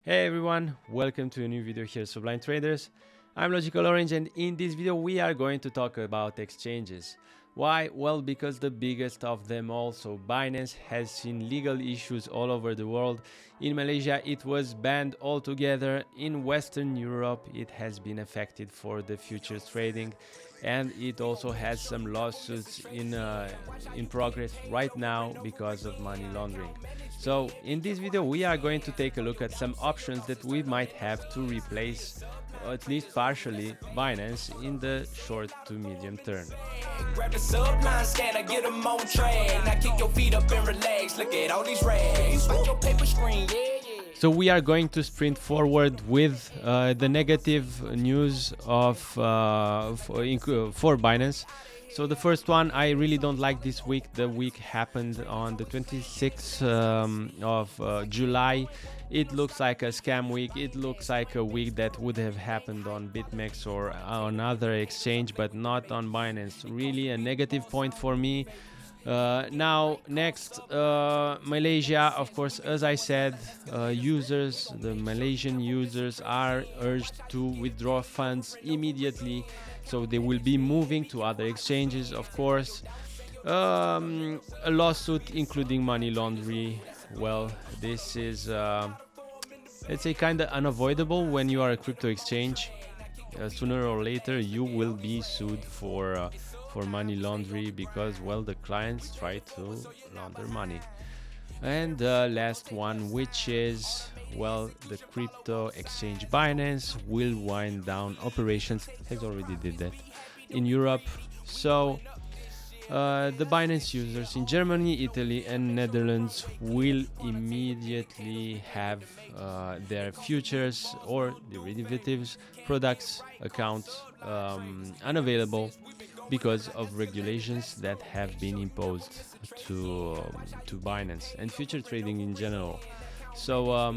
Hey everyone, welcome to a new video here, Sublime Traders. I'm Logical Orange, and in this video we are going to talk about exchanges. Why? Well, because the biggest of them all, so Binance, has seen legal issues all over the world. In Malaysia it was banned altogether. In Western Europe it has been affected for the futures trading, and it also has some lawsuits in progress right now because of money laundering. So in this video we are going to take a look at some options that we might have to replace, at least partially, Binance in the short to medium term. Grab the subline scanner, get them on track. Now kick your feet up and relax. Look at all these rags. Like your paper screen, yeah. So we are going to sprint forward with the negative news for Binance. So the first one, I really don't like this week. The week happened on the 26th of July. It looks like a scam week. It looks like a week that would have happened on BitMEX or on other exchange, but not on Binance. Really a negative point for me. Now, next, Malaysia, of course, as I said, the Malaysian users are urged to withdraw funds immediately. So they will be moving to other exchanges, of course. A lawsuit including money laundering. Well, this is, let's say, kind of unavoidable when you are a crypto exchange. Sooner or later, you will be sued for money laundering because, well, the clients try to launder money. And the last one, which is, well, the crypto exchange Binance will wind down operations, has already did that, in Europe. So the Binance users in Germany, Italy and Netherlands will immediately have their futures or derivatives products accounts unavailable because of regulations that have been imposed to Binance and future trading in general. So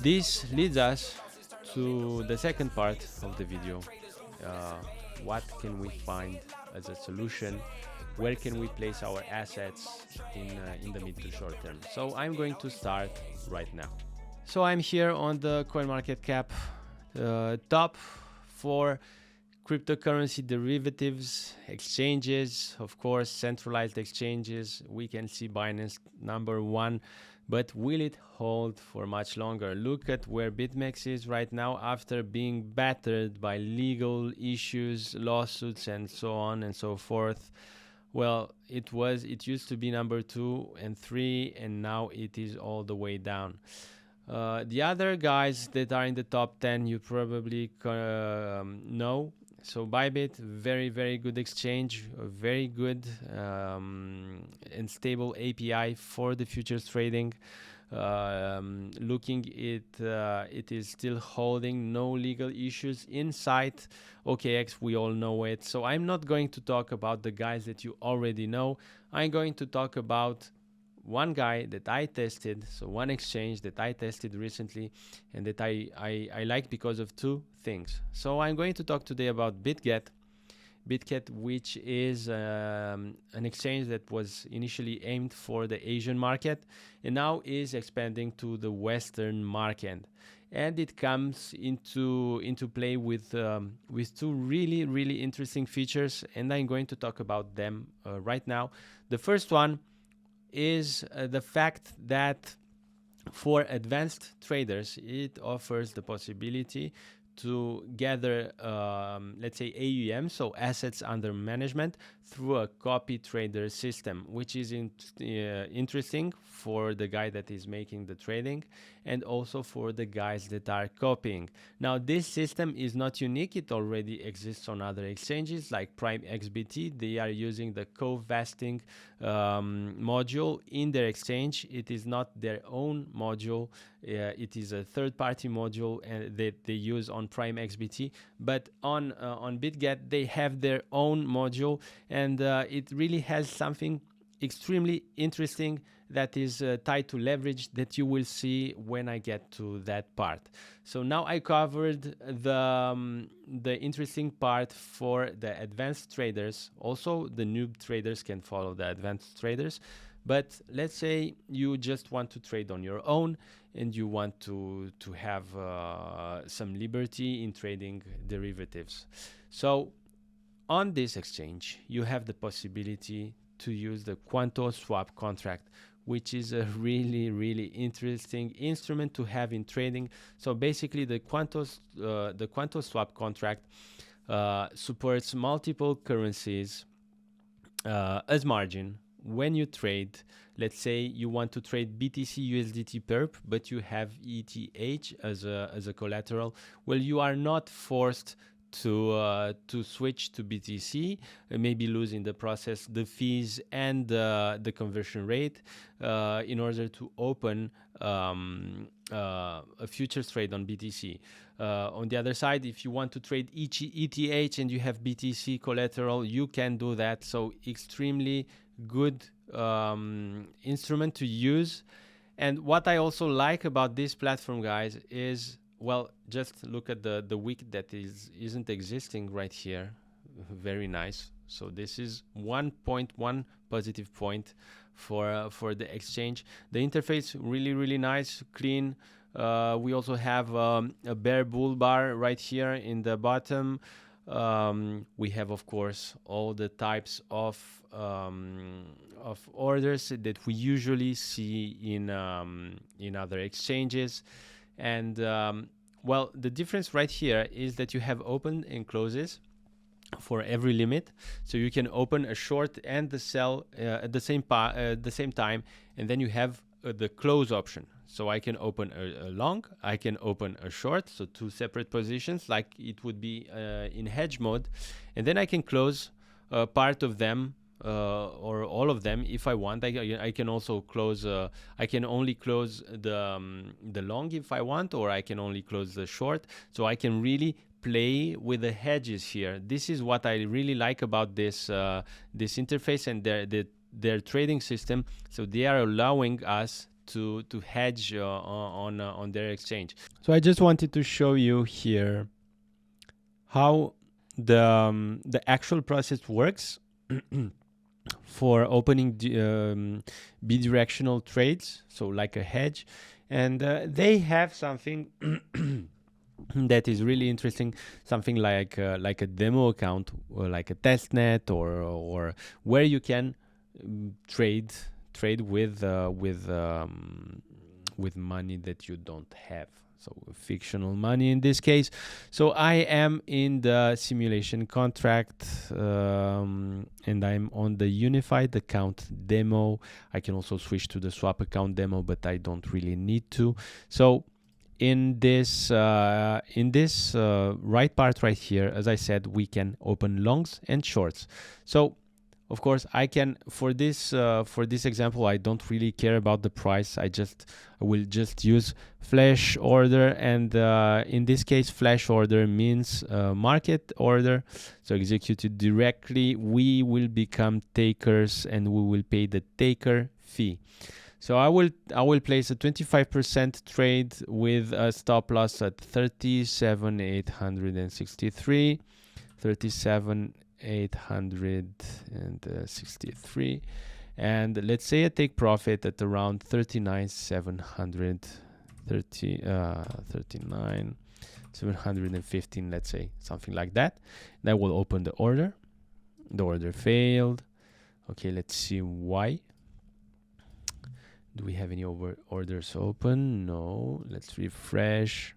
this leads us to the second part of the video. What can we find as a solution? Where can we place our assets in the mid to short term? So I'm going to start right now. So I'm here on the CoinMarketCap top for cryptocurrency derivatives exchanges. Of course, centralized exchanges. We can see Binance number one, but will it hold for much longer? Look at where BitMEX is right now after being battered by legal issues, lawsuits, and so on and so forth. Well, it used to be number 2 and 3, and now it is all the way down. The other guys that are in the top 10 you probably know. So Bybit, very, very good exchange, very good and stable API for the futures trading. Looking it is still holding, no legal issues inside. OKX, we all know it. So I'm not going to talk about the guys that you already know. I'm going to talk about one guy that I tested, so one exchange that I tested recently and that I like because of two things. So I'm going to talk today about Bitget, which is an exchange that was initially aimed for the Asian market and now is expanding to the Western market. And it comes into play with two really, really interesting features, and I'm going to talk about them right now. The first one is the fact that for advanced traders, it offers the possibility to gather, let's say, AUM, so assets under management, through a copy trader system, which is interesting for the guy that is making the trading and also for the guys that are copying. Now, this system is not unique. It already exists on other exchanges like Prime XBT. They are using the co-vesting module in their exchange. It is not their own module. It is a third-party module that they use on Prime XBT. But on Bitget, they have their own module, and it really has something extremely interesting that is tied to leverage that you will see when I get to that part. So now I covered the interesting part for the advanced traders. Also, the noob traders can follow the advanced traders. But let's say you just want to trade on your own and you want to have some liberty in trading derivatives. So on this exchange, you have the possibility to use the quanto-swap contract, which is a really, really interesting instrument to have in trading. So basically, the quanto-swap contract supports multiple currencies as margin. When you trade, let's say you want to trade BTC USDT perp, but you have ETH as a collateral. Well, you are not forced to switch to BTC, maybe lose in the process the fees and the conversion rate in order to open a futures trade on BTC. On the other side, if you want to trade ETH and you have BTC collateral, you can do that. So extremely good instrument to use. And what I also like about this platform, guys, is, well, just look at the wick that isn't existing right here. Very nice. So this is 1.1 positive point for the exchange. The interface really, really nice, clean. We also have a bear bull bar right here in the bottom. We have, of course, all the types of orders that we usually see in other exchanges. And well, the difference right here is that you have open and closes for every limit, so you can open a short and the sell at the same time, and then you have the close option. So I can open a long, I can open a short, so two separate positions like it would be in hedge mode, and then I can close part of them or all of them if I want. I can also close. I can only close the long if I want, or I can only close the short. So I can really play with the hedges here. This is what I really like about this this interface and their trading system. So they are allowing us to hedge on their exchange. So I just wanted to show you here how the actual process works for opening bidirectional trades, so like a hedge. And they have something that is really interesting, something like a demo account or like a testnet, or where you can trade with money that you don't have, so fictional money in this case. So I am in the simulation contract and I'm on the unified account demo. I can also switch to the swap account demo, but I don't really need to. So in this right part right here, as I said, we can open longs and shorts. So of course, I can, for this example, I don't really care about the price. I will just use flash order, and in this case, flash order means market order. So executed directly, we will become takers, and we will pay the taker fee. So I will place a 25% trade with a stop loss at 37,863, 37,863, and let's say I take profit at around 39,715, let's say, something like that. That will open the order. The order failed. Okay, let's see why. Do we have any orders open? No. Let's refresh.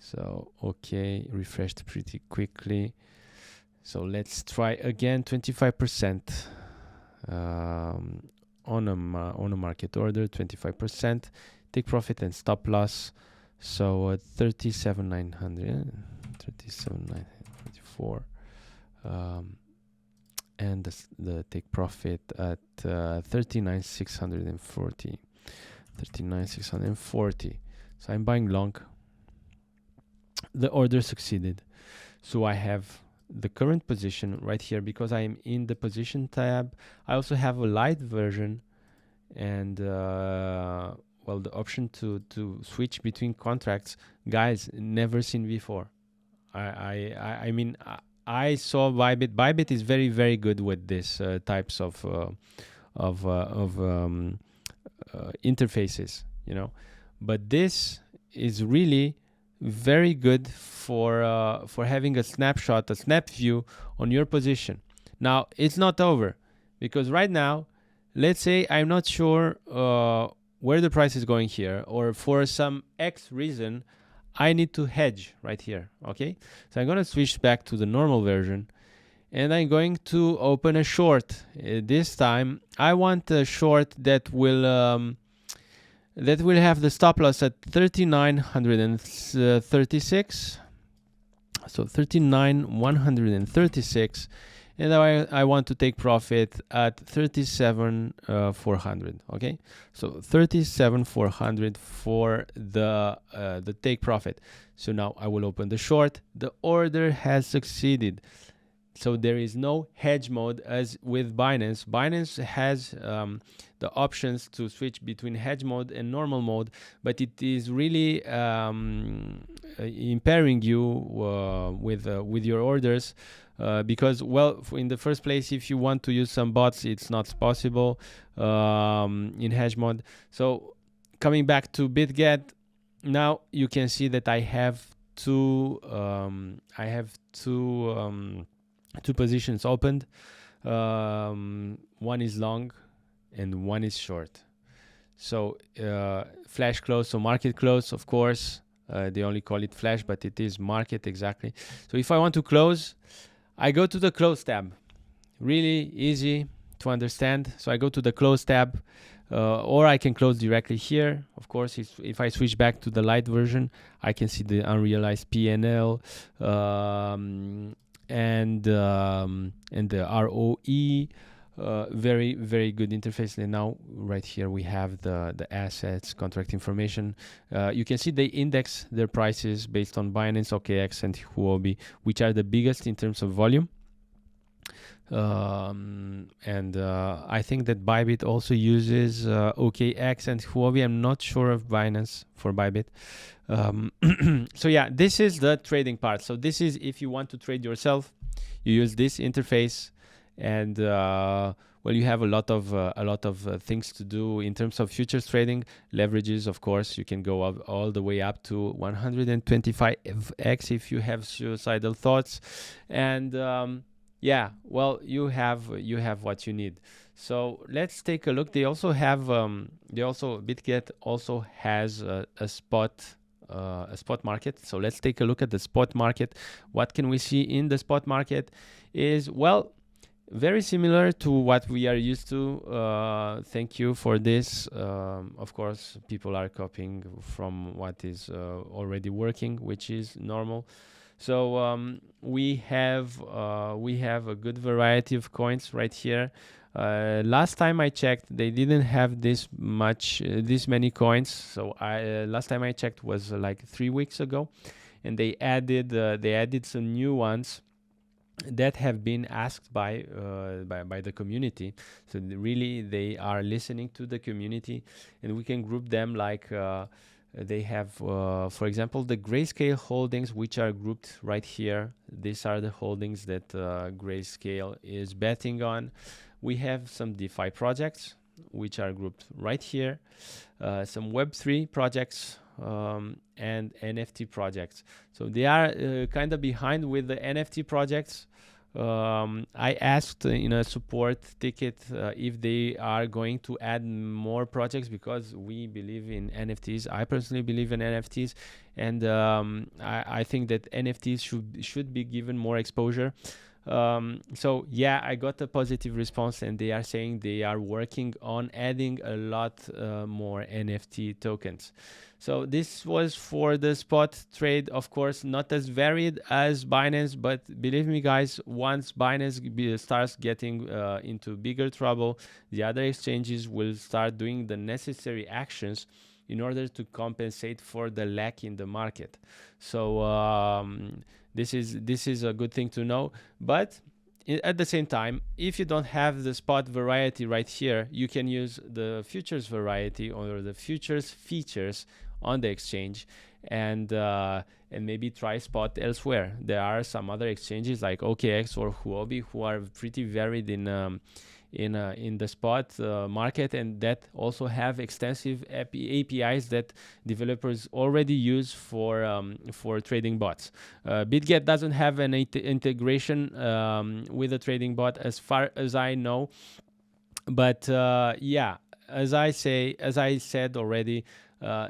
So, okay, refreshed pretty quickly. So let's try again, 25% on a market order, 25%. Take profit and stop loss. So 37,900, 37,944. And the take profit at 39,640. 39,640. So I'm buying long. The order succeeded. So I have the current position right here because I am in the position tab. I also have a light version and well, the option to switch between contracts, guys, never seen before. I mean, I saw Bybit. Bybit is very, very good with this types of interfaces, you know. But this is really very good for having a snapshot, a snap view on your position. Now it's not over, because right now, let's say I'm not sure where the price is going here, or for some X reason I need to hedge right here. Okay, so I'm going to switch back to the normal version, and I'm going to open a short. This time I want a short that will have the stop loss at 3936. So 39,136, and I want to take profit at 37,400. Okay, so 37,400 for the take profit. So now I will open the short. The order has succeeded. So there is no hedge mode as with Binance. Binance has the options to switch between hedge mode and normal mode, but it is really impairing you with your orders because, well, in the first place, if you want to use some bots, it's not possible in hedge mode. So coming back to Bitget, now you can see that I have two positions opened. One is long and one is short. So flash close, so market close, of course. They only call it flash, but it is market exactly. So if I want to close, I go to the close tab. Really easy to understand. So I go to the close tab, or I can close directly here. Of course, if I switch back to the light version, I can see the unrealized P&L and the ROE. Very, very good interface. And now right here we have the assets, contract information. You can see they index their prices based on Binance, OKX, and Huobi, which are the biggest in terms of volume. And I think that Bybit also uses OKX and Huobi. I'm not sure of Binance for Bybit. So yeah, this is the trading part. So this is if you want to trade yourself, you use this interface, and well, you have a lot of things to do in terms of futures trading. Leverages, of course, you can go up all the way up to 125x if you have suicidal thoughts, and yeah, well, you have what you need. So let's take a look. They also have Bitget also has a spot market. So let's take a look at the spot market. What can we see in the spot market is, well, very similar to what we are used to. Thank you for this. Of course, people are copying from what is already working, which is normal. So we have a good variety of coins right here. Last time I checked, they didn't have this many coins. So last time I checked was like 3 weeks ago, and they added some new ones that have been asked by the community. So really, they are listening to the community, and we can group them like. They have, for example, the Grayscale holdings, which are grouped right here. These are the holdings that Grayscale is betting on. We have some DeFi projects, which are grouped right here. Some Web3 projects and NFT projects. So they are kind of behind with the NFT projects. I asked in a support ticket if they are going to add more projects, because we believe in NFTs. I personally believe in NFTs, and I think that NFTs should be given more exposure. So yeah, I got a positive response, and they are saying they are working on adding a lot more NFT tokens. So this was for the spot trade. Of course, not as varied as Binance, but believe me, guys, once Binance starts getting into bigger trouble, the other exchanges will start doing the necessary actions in order to compensate for the lack in the market. So this is a good thing to know. But at the same time, if you don't have the spot variety right here, you can use the futures variety or the futures features on the exchange, and maybe try spot elsewhere. There are some other exchanges like OKX or Huobi who are pretty varied in in the spot market, and that also have extensive APIs that developers already use for trading bots. Bitget doesn't have an integration with a trading bot as far as I know, but yeah, as I said already,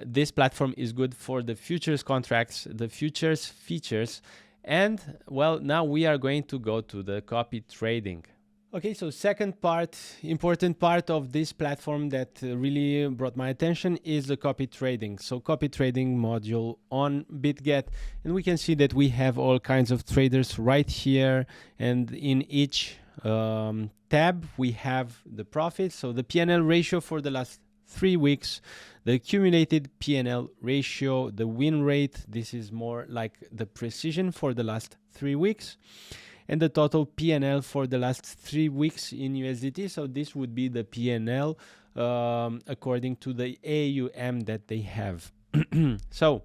this platform is good for the futures contracts, the futures features, and well, now we are going to go to the copy trading. Okay, so second part, important part of this platform that really brought my attention is the copy trading. So copy trading module on Bitget, and we can see that we have all kinds of traders right here, and in each tab we have the profits. So the P&L ratio for the last 3 weeks, the accumulated P&L ratio, the win rate, this is more like the precision for the last 3 weeks, and the total P&L for the last 3 weeks in USDT. So this would be the P&L according to the AUM that they have. So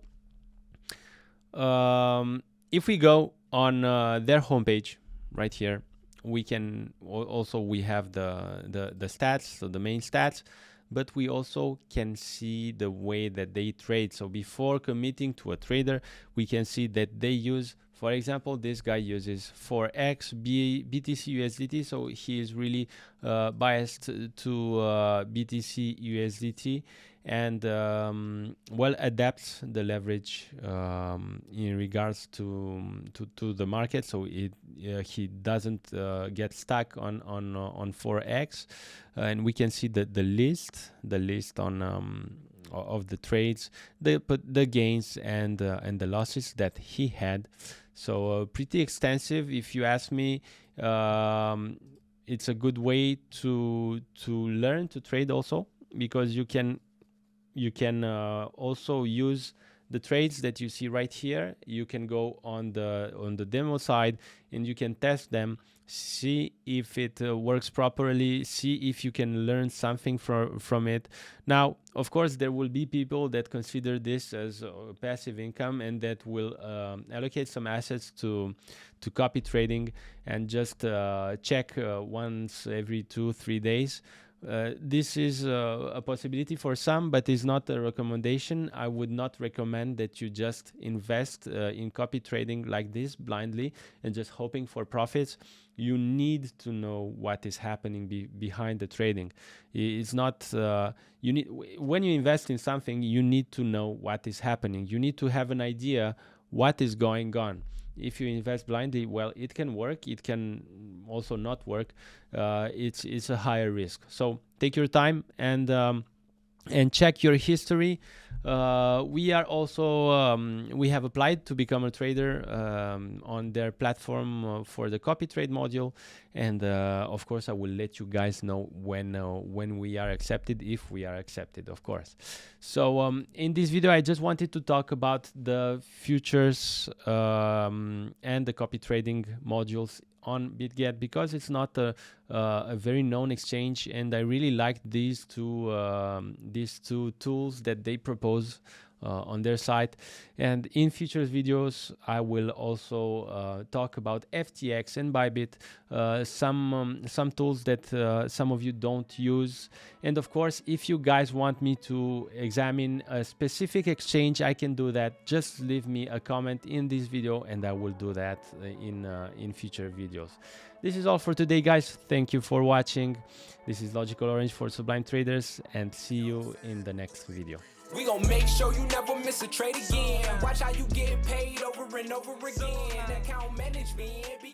if we go on their homepage right here, we can we have the stats, so the main stats, but we also can see the way that they trade. So before committing to a trader, we can see that they use, for example, this guy uses 4x BTC USDT, so he is really biased to BTC USDT, and well adapts the leverage in regards to the market, so he doesn't get stuck on 4x, and we can see the list on of the trades, the gains and the losses that he had. So pretty extensive, if you ask me. It's a good way to learn to trade also, because you can also use the trades that you see right here. You can go on the demo side and you can test them, see if it works properly, see if you can learn something from it. Now, of course, there will be people that consider this as passive income and that will allocate some assets to copy trading and just check once every 2-3 days. This is a possibility for some, but is not a recommendation. I would not recommend that you just invest in copy trading like this blindly and just hoping for profits. You need to know what is happening behind the trading. It's not you need, when you invest in something, you need to know what is happening. You need to have an idea what is going on. If you invest blindly, well, it can work. It can also not work. It's a higher risk. So take your time and check your history. We are also we have applied to become a trader on their platform for the copy trade module, and of course I will let you guys know when we are accepted, if we are accepted, of course. So in this video I just wanted to talk about the futures and the copy trading modules on Bitget, because it's not a very known exchange, and I really like these two tools that they propose on their site. And in future videos I will also talk about FTX and Bybit, some tools that some of you don't use. And of course, if you guys want me to examine a specific exchange, I can do that. Just leave me a comment in this video and I will do that in future videos. This is all for today, guys. Thank you for watching. This is Logical Orange for Sublime Traders, and see you in the next video. We gon' make sure you never miss a trade again. Watch how you get paid over and over again. Account management.